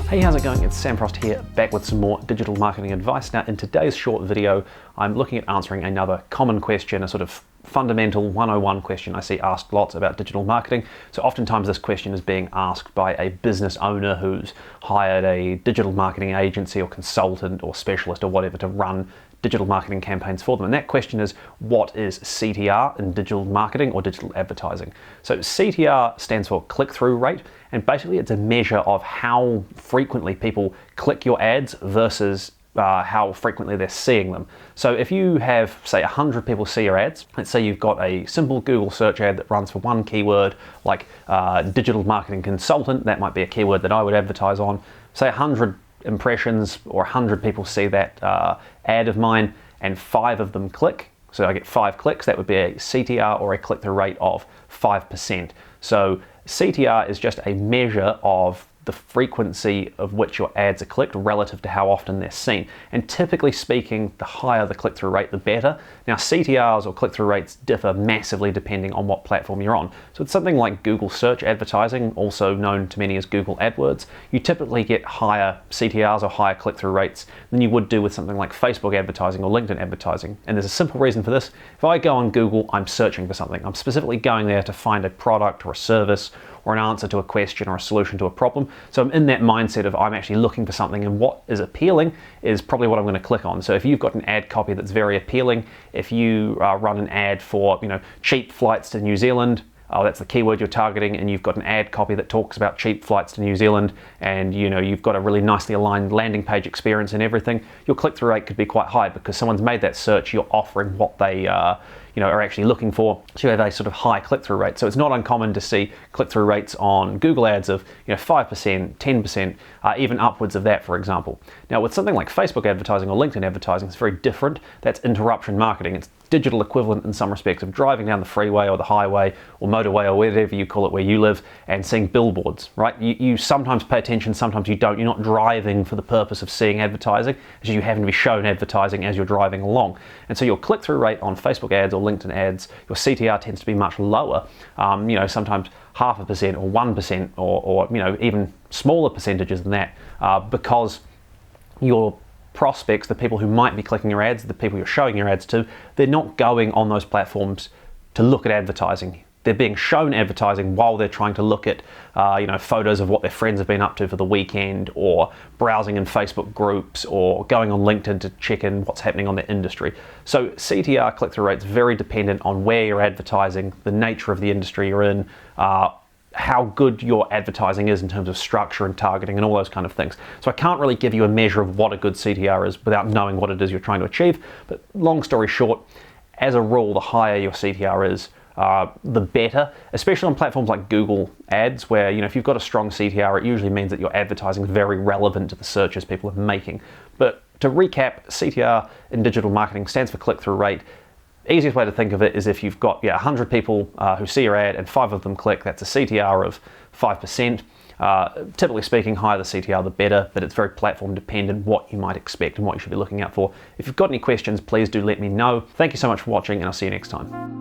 Hey, how's it going? It's Sam Frost here, back with some more digital marketing advice. Now, in today's short video, I'm looking at answering another common question, a sort of fundamental 101 question I see asked lots about digital marketing. So oftentimes this question is being asked by a business owner who's hired a digital marketing agency or consultant or specialist or whatever to run digital marketing campaigns for them. And that question is, what is CTR in digital marketing or digital advertising? So CTR stands for click-through rate, and basically it's a measure of how frequently people click your ads versus how frequently they're seeing them. So if you have, say, 100 people see your ads, let's say you've got a simple Google search ad that runs for one keyword, like digital marketing consultant, that might be a keyword that I would advertise on. Say 100 impressions or 100 people see that ad of mine and 5 of them click, so I get 5 clicks, that would be a CTR or a click-through rate of 5%. So CTR is just a measure of the frequency of which your ads are clicked relative to how often they're seen. And typically speaking, the higher the click-through rate, the better. Now, CTRs or click-through rates differ massively depending on what platform you're on. So it's something like Google search advertising, also known to many as Google AdWords. You typically get higher CTRs or higher click-through rates than you would do with something like Facebook advertising or LinkedIn advertising. And there's a simple reason for this. If I go on Google, I'm searching for something. I'm specifically going there to find a product or a service or an answer to a question or a solution to a problem. So I'm in that mindset of I'm actually looking for something, and what is appealing is probably what I'm going to click on. So if you've got an ad copy that's very appealing, if you run an ad for cheap flights to New Zealand, that's the keyword you're targeting, and you've got an ad copy that talks about cheap flights to New Zealand, and you've got a really nicely aligned landing page experience and everything, your click-through rate could be quite high because someone's made that search, you're offering what they are actually looking for, so you have a sort of high click-through rate. So it's not uncommon to see click-through rates on Google ads of 5%, 10%, even upwards of that, for example. Now with something like Facebook advertising or LinkedIn advertising, it's very different. That's interruption marketing. It's digital equivalent in some respects of driving down the freeway or the highway or motorway or whatever you call it where you live and seeing billboards, right? You sometimes pay attention, sometimes you don't. You're not driving for the purpose of seeing advertising, as you happen to be shown advertising as you're driving along. And so your click-through rate on Facebook ads or LinkedIn ads, your CTR tends to be much lower, sometimes 0.5% or 1% or even smaller percentages than that, because your prospects, the people who might be clicking your ads, the people you're showing your ads to, they're not going on those platforms to look at advertising. They're being shown advertising while they're trying to look at photos of what their friends have been up to for the weekend, or browsing in Facebook groups, or going on LinkedIn to check in what's happening on their industry. So CTR click-through rate's very dependent on where you're advertising, the nature of the industry you're in, how good your advertising is in terms of structure and targeting and all those kind of things. So I can't really give you a measure of what a good CTR is without knowing what it is you're trying to achieve. But long story short, as a rule, the higher your CTR is, the better, especially on platforms like Google Ads, where if you've got a strong CTR, it usually means that your advertising is very relevant to the searches people are making. But to recap, CTR in digital marketing stands for click-through rate. Easiest way to think of it is if you've got 100 people who see your ad and 5 of them click, that's a CTR of 5%. Typically speaking, higher the CTR the better, but it's very platform dependent what you might expect and what you should be looking out for. If you've got any questions, please do let me know. Thank you so much for watching, and I'll see you next time.